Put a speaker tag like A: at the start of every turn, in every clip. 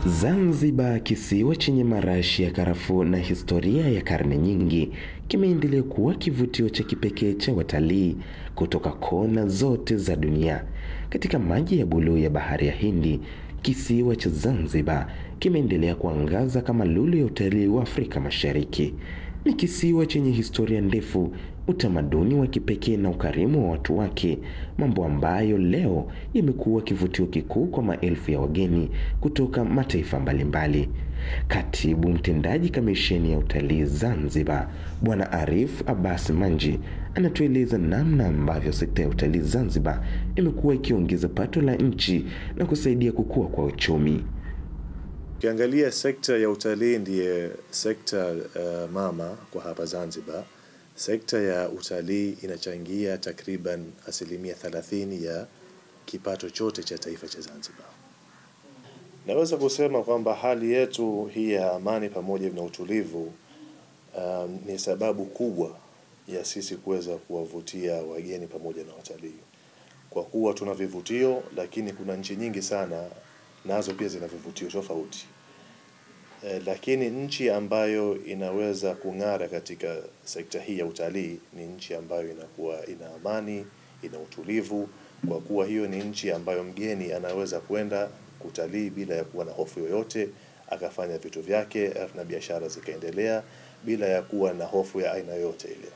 A: Zanzibar, kisiwa chenye marashi ya karafuu na historia ya karne nyingi, kimeendelea kuwa kivutio cha kipekee cha watalii kutoka kona zote za dunia. Katika maji ya buluu ya bahari ya Hindi, kisiwa cha Zanzibar kimeendelea kuangaza kama lulu ya utalii wa Afrika Mashariki. Ni kisiwa chenye historia ndefu, utamaduni wa kipekee na ukarimu wa watu wake, mambo ambayo leo yamekuwa kivutio kikuu kwa maelfu ya wageni kutoka mataifa mbalimbali. Katibu mtendaji kamisheni ya utalii Zanzibar, Bwana Arif Abbas Manji, anatueleza namna ambavyo sekta ya utalii Zanzibar imekuwa ikiongeza pato la nchi na kusaidia kukua kwa uchumi.
B: Ukiangalia sekta ya utalii ndiye sekta mama kwa hapa Zanzibar. Sekta ya utalii inachangia takriban 30% ya kipato chote cha taifa cha Zanzibar. Naweza kusema kwamba hali yetu hii ya amani pamoja na utulivu ni sababu kubwa ya sisi kuweza kuwavutia wageni pamoja na watalii. Kwa kuwa tuna vivutio, lakini kuna nchi nyingi sana nazo pia zina vivutio tofauti. Lakini nchi ambayo inaweza kung'ara katika sekta hii ya utalii ni nchi ambayo inakuwa ina amani, ina utulivu, kwa kuwa hiyo ni nchi ambayo mgeni anaweza kwenda kutalii bila ya kuwa na hofu yoyote, akafanya vitu vyake na biashara zikaendelea bila ya kuwa na hofu ya aina yote ile.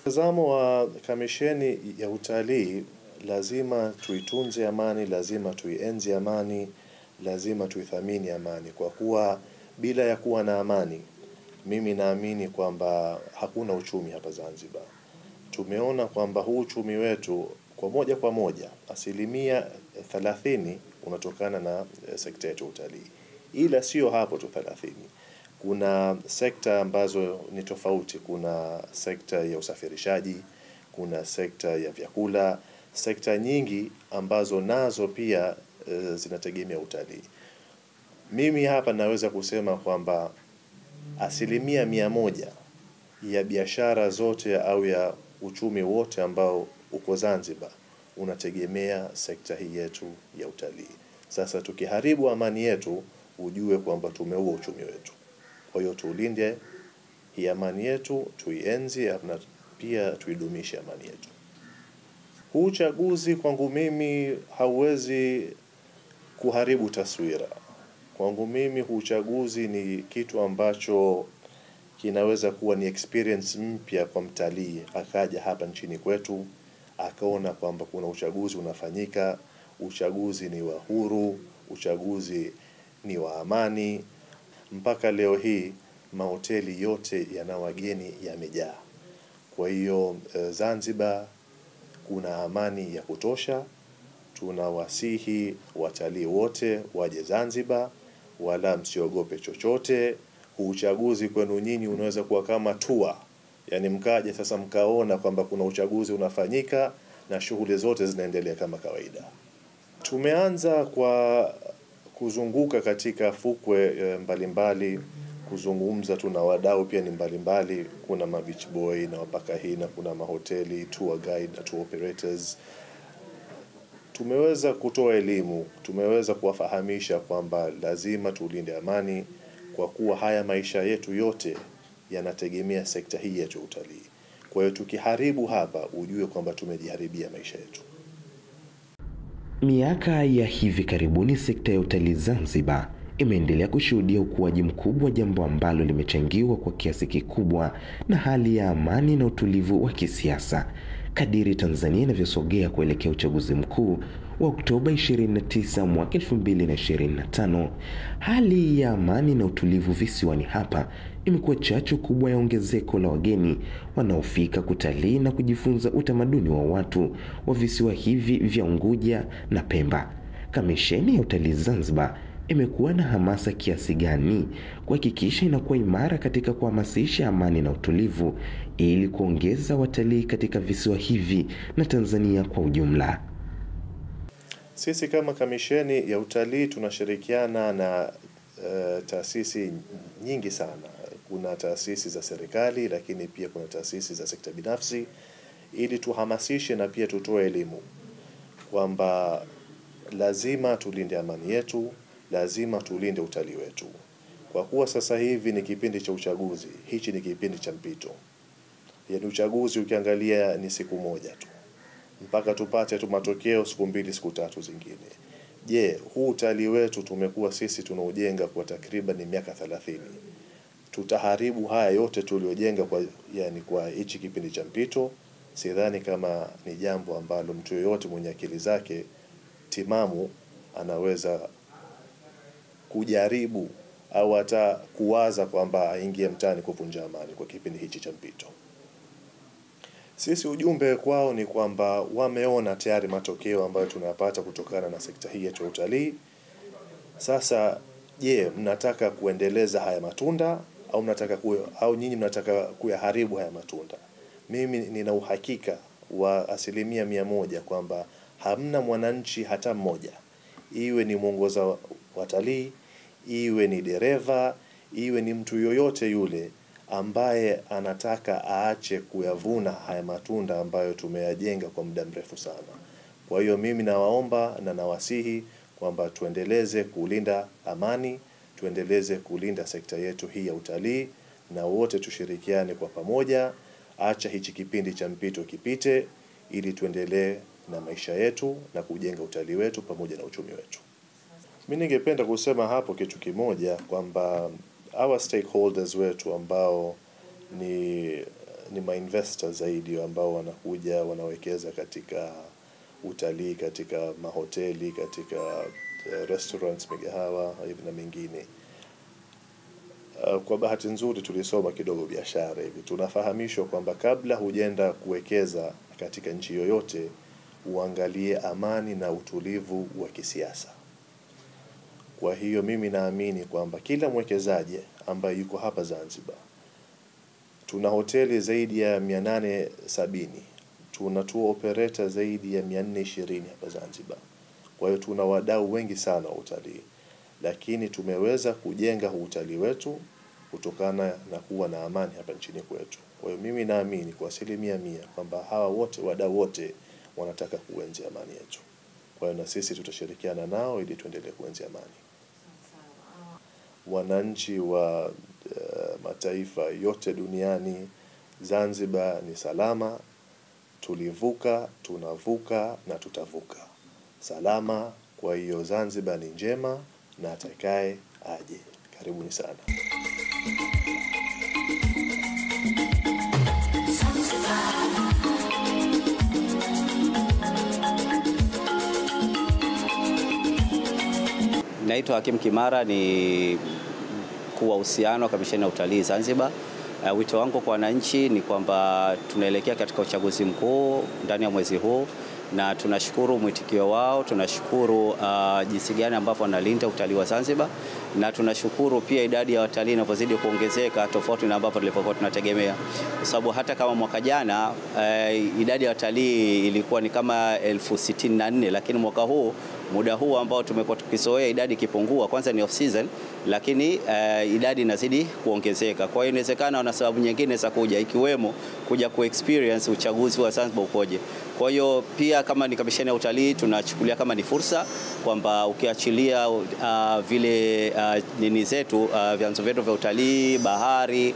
B: Mtazamo wa kamisheni ya utalii, lazima tuitunze amani, lazima tuienzi amani, lazima tuithamini amani, kwa kuwa bila ya kuwa na amani, mimi naamini kwamba hakuna uchumi hapa Zanzibar. Tumeona kwamba huu uchumi wetu kwa moja 30% unatokana na sekta ya utalii. Ila sio hapo tu 30. Kuna sekta ambazo ni tofauti, kuna sekta ya usafirishaji, kuna sekta ya vyakula, sekta nyingi ambazo nazo pia zinategemea utalii. Mimi hapa naweza kusema kwamba 100% ya biashara zote au ya uchumi wote ambao uko Zanzibar unategemea sekta hii yetu ya utalii. Sasa tukiharibu amani yetu, ujue kwamba tumeua uchumi wetu. Kwa hiyo tulinde hii amani yetu, tuienzi na pia tuidumishe amani yetu. Huu uchaguzi kwangu mimi hauwezi kuharibu taswira. Kwangu mimi huu uchaguzi ni kitu ambacho kinaweza kuwa ni experience mpya kwa mtalii. Akaja hapa nchini kwetu, akaona kwamba kuna uchaguzi unafanyika, uchaguzi ni wa huru, uchaguzi ni wa amani. Mpaka leo hii mahoteli yote yana wageni yamejaa. Kwa hiyo Zanzibar kuna amani ya kutosha. Tunawasihi watalii wote waje Zanzibar, wala msiogope chochote. Uchaguzi kwenu nyinyi unaweza kuwa kama tour. Yani mkaje sasa mkaona kwamba kuna uchaguzi unafanyika na shughuli zote zinaendelea kama kawaida. Tumeanza kwa kuzunguka katika fukwe mbalimbali, kuzungumza, tuna wadau pia ni mbalimbali, kuna beach boy na wapaka hina, kuna mahoteli, tour guide na tour operators. Tumeweza kutoa elimu, tumeweza kuwafahamisha kwamba lazima tulinde amani, kwa kuwa haya maisha yetu yote yanategemea sekta hii yetu ya utalii. Kwa hiyo tukiharibu hapa, ujue kwamba tumejiharibia maisha yetu.
A: Miaka ya hivi karibuni sekta ya utalii Zanzibar imeendelea kushuhudia ukuaji mkubwa, jambo ambalo limechangiwa kwa kiasi kikubwa na hali ya amani na utulivu wa kisiasa. Kadiri Tanzania inavyosogea kuelekea uchaguzi mkuu wa Oktoba 29 mwaka 2025, hali ya amani na utulivu visiwani hapa imekuwa chachu kubwa ya ongezeko la wageni wanaofika kutalii na kujifunza utamaduni wa watu wa visiwa hivi vya Unguja na Pemba. Kamisheni ya utalii Zanzibar imekuwa na hamasa kiasi gani kuhakikisha inakuwa imara katika kuhamasisha amani na utulivu ili kuongeza watalii katika visiwa hivi na Tanzania kwa ujumla?
B: Sisi kama kamisheni ya utalii tunashirikiana na taasisi nyingi sana. Kuna taasisi za serikali, lakini pia kuna taasisi za sekta binafsi, ili tuhamasishe na pia tutoe elimu kwamba lazima tulinde amani yetu, lazima tulinde utalii wetu. Kwa kuwa sasa hivi ni kipindi cha uchaguzi, hichi ni kipindi cha mpito. Yaani uchaguzi ukiangalia ni siku moja tu, mpaka tupate tu matokeo siku 2 siku 3 zingine. Je, huu utalii wetu tumekuwa sisi tunaujenga kwa takriban miaka 30. Tutaharibu haya yote tuliojenga kwa hichi kipindi cha mpito? Sidhani kama ni jambo ambalo mtu yoyote mwenye akili zake timamu anaweza kujaribu au hata kuwaza kwamba aingie mtaani kuvunja amani kwa kipindi hichi cha mpito. Sisi ujumbe kwao ni kwamba wameona tayari matokeo ambayo tunayapata kutokana na sekta hii ya utalii. Sasa je, mnataka kuendeleza haya matunda au nyinyi mnataka kuyaharibu haya matunda? Mimi nina uhakika wa 100% kwamba hamna mwananchi hata mmoja, iwe ni mwongoza watalii, iwe ni dereva, iwe ni mtu yoyote yule, ambaye anataka aache kuyavuna haya matunda ambayo tumeyajenga kwa muda mrefu sana. Kwa hiyo mimi nawaomba na nawasihi kwamba tuendeleze kulinda amani, tuendeleze kulinda sekta yetu hii ya utalii, na wote tushirikiane kwa pamoja. Acha hichi kipindi cha mpito kipite, ili tuendelee na maisha yetu na kujenga utalii wetu pamoja na uchumi wetu. Mimi ningependa kusema hapo kitu kimoja, kwamba our stakeholders wetu ambao ni ma-investors zaidi, ambao wanakuja wanawekeza katika utalii, katika mahoteli, katika restaurants, migahawa hivi na mengine. Kwa bahati nzuri tulisoma kidogo biashara hivi, tunafahamishwa kwamba kabla hujenda kuwekeza katika nchi yoyote, uangalie amani na utulivu wa kisiasa. Kwa hiyo mimi naamini kwamba kila mwekezaji ambaye yuko hapa Zanzibar, tuna hoteli zaidi ya 870, tuna tour operator zaidi ya 420 hapa Zanzibar. Kwa hiyo tuna wadau wengi sana wa utalii, lakini tumeweza kujenga utalii wetu kutokana na kuwa na amani hapa nchini kwetu. Kwa hiyo mimi naamini kwa 100% kwamba hawa wote, wadau wote, wanataka kuenzi amani yetu. Kwa hiyo na sisi tutashirikiana nao ili tuendelee kuenzi amani. Wananchi wa mataifa yote duniani, Zanzibar ni salama, tulivuka, tunavuka na tutavuka salama. Kwa hiyo Zanzibar ni njema na atakaye aje. Karibuni sana.
C: Naitwa Hakim Kimara, ni mkuu wa uhusiano wa Kamisheni ya Utalii Zanzibar. Wito wangu kwa wananchi ni kwamba tunaelekea katika uchaguzi mkuu ndani ya mwezi huu, na tunashukuru mwitikio wao, tunashukuru jinsi gani ambavyo wanalinda utalii wa Zanzibar, na tunashukuru pia idadi ya watalii inavyozidi kuongezeka tofauti na ambavyo tulivyokuwa tunategemea. Kwa sababu hata kama mwaka jana idadi ya watalii ilikuwa ni kama 1064, lakini mwaka huu, muda huu ambao tumekuwa tukizoea idadi kipungua, kwanza ni off season, lakini idadi inazidi kuongezeka. Kwa hiyo inawezekana wana sababu nyingine za kuja, ikiwemo kuja ku-experience uchaguzi wa Zanzibar ukoje. Kwa hiyo pia kama ni Kamisheni ya Utalii tunachukulia kama ni fursa kwamba ukiachilia vile nini zetu, vyanzo vyetu vya utalii, bahari,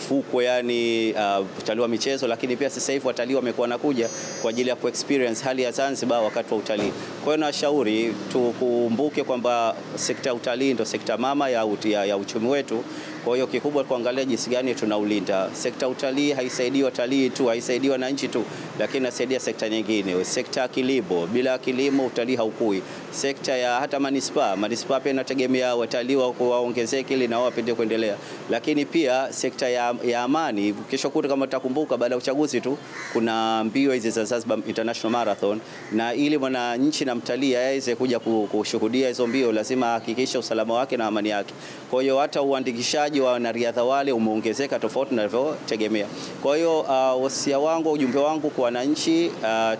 C: fukwe, yani utalii wa michezo, lakini pia sasa hivi watalii wamekuwa nakuja kwa ajili ya ku-experience hali ya Zanzibar wakati wa utalii. Kwa hiyo nashauri tukumbuke kwamba sekta ya utalii ndio sekta mama ya uchumi wetu. Kwa hiyo kikubwa kuangalia jinsi gani tunaulinda. Sekta utalii haisaidii watalii tu, haisaidii wananchi tu, lakini inasaidia sekta nyingine. Sekta ya kilimo, bila kilimo utalii haukui. Sekta ya hata manispaa pia inategemea watalii waongezeke ili na wao wapende kuendelea. Lakini pia sekta ya amani, kesho kuta kama tutakumbuka baada ya uchaguzi tu kuna mbio hizi za Zanzibar International Marathon, na ili mwananchi na mtalii aweze kuja kushuhudia hizo mbio lazima hakikisha usalama wake na amani yake. Kwa hiyo hata uandikishaji wa wanariadha wale umeongezeka tofauti na nilivyotegemea. Kwa hiyo wasia wangu, ujumbe wangu kwa wananchi,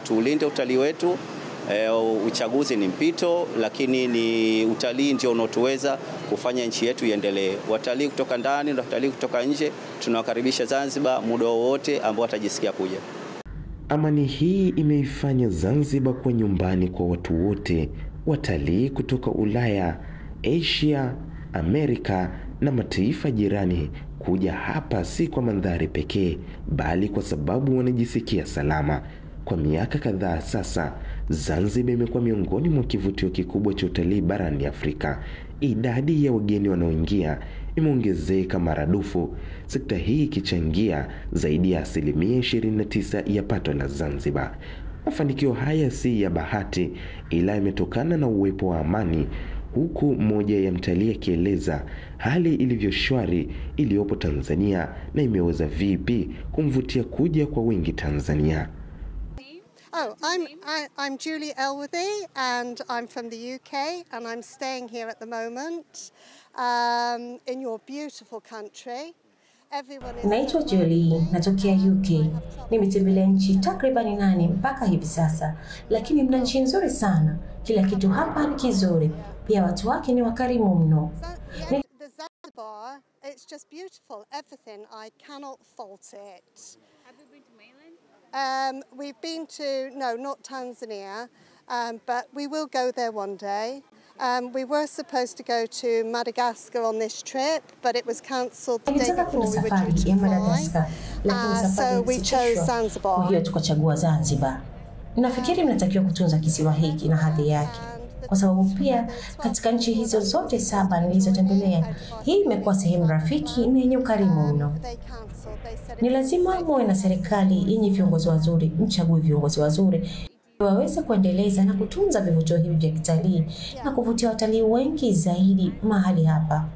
C: tulinde utalii wetu. Uchaguzi ni mpito, lakini ni utalii ndio unaotuweza kufanya nchi yetu iendelee. Watalii kutoka ndani na watalii kutoka nje tunawakaribisha Zanzibar muda wote ambao watajisikia kuja.
A: Amani hii imeifanya Zanzibar kuwa nyumbani kwa watu wote, watalii kutoka Ulaya, Asia, Amerika na mataifa jirani kuja hapa si kwa mandhari pekee, bali kwa sababu wanajisikia salama. Kwa miaka kadhaa sasa, Zanzibar imekuwa miongoni mwa kivutio kikubwa cha utalii barani Afrika. Idadi ya wageni wanaoingia imeongezeka maradufu, sekta hii ikichangia zaidi ya 29% ya pato la Zanzibar. Mafanikio haya si ya bahati, ila yametokana na uwepo wa amani, huku mmoja ya mtalii akieleza hali ilivyo shwari iliyopo Tanzania na imeweza vipi kumvutia kuja kwa wingi Tanzania.
D: Oh, I'm Julie Elworthy and I'm from the UK and I'm staying here at the moment in your beautiful country.
E: Naitwa Julie, natokea UK. Nimetembelea nchi takriban 8 mpaka hivi sasa, lakini mna nchi nzuri sana. Kila kitu hapa ni kizuri. Pia watu wake ni wakarimu mno.
D: The Zanzibar, it's just beautiful. Everything, I cannot fault it.
F: Have you been to mainland?
D: We've been to, no, not Tanzania, but we will go there one day. We were supposed to go to Madagascar on this trip, but it was cancelled the day before we were due to fly. So we chose Zanzibar.
E: Kwa hiyo tukachagua Zanzibar. Nafikiri mnatakiwa kutunza kisiwa hiki na hadhi yake, kwa sababu pia katika nchi hizo zote 7 nilizotembelea, hii imekuwa sehemu rafiki na yenye ukarimu mno. Ni lazima muwe na serikali yenye viongozi wazuri, mchague viongozi wazuri waweze kuendeleza na kutunza vivutio hivi vya kitalii na kuvutia watalii wengi zaidi mahali hapa.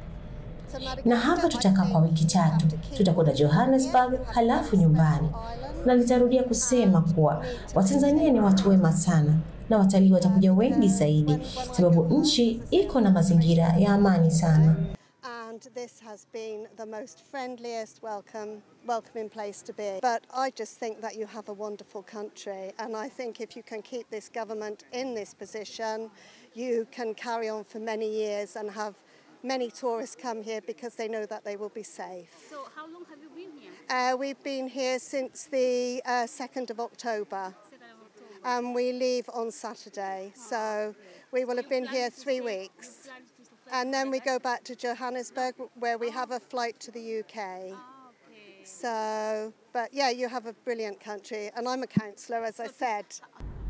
E: Na hapa tutakaa kwa wiki 3. Tutakwenda Johannesburg halafu nyumbani. Na nitarudia kusema kuwa Watanzania ni watu wema sana na watalii watakuja wengi zaidi sababu nchi iko na mazingira ya amani sana.
D: And this has been the most friendliest welcoming place to be. But I just think that you have a wonderful country, and I think if you can keep this government in this position, you can carry on for many years and have many tourists come here because they know that they will be safe.
F: So how long have you been here?
D: We've been here since the 2nd of October. We leave on Saturday, so we will have been here 3 weeks. And then we go back to Johannesburg where we have a flight to the UK. So, but yeah, you have a brilliant country and I'm a counsellor, as I said.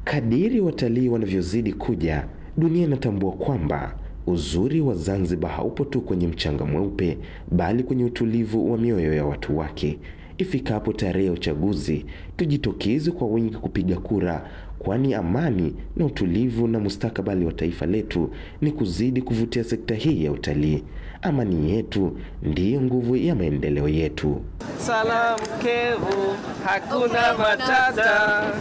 A: Kadiri watalii wanavyozidi kuja, dunia inatambua kwamba uzuri wa Zanzibar haupo tu kwenye mchanga mweupe, bali kwenye utulivu wa mioyo ya watu wake. Ifikapo tarehe ya uchaguzi, tujitokeze kwa wingi kupiga kura, kwani amani na utulivu na mustakabali wa taifa letu ni kuzidi kuvutia sekta hii ya utalii. Amani yetu ndiyo nguvu ya maendeleo yetu.
G: Salam kevu, hakuna matata.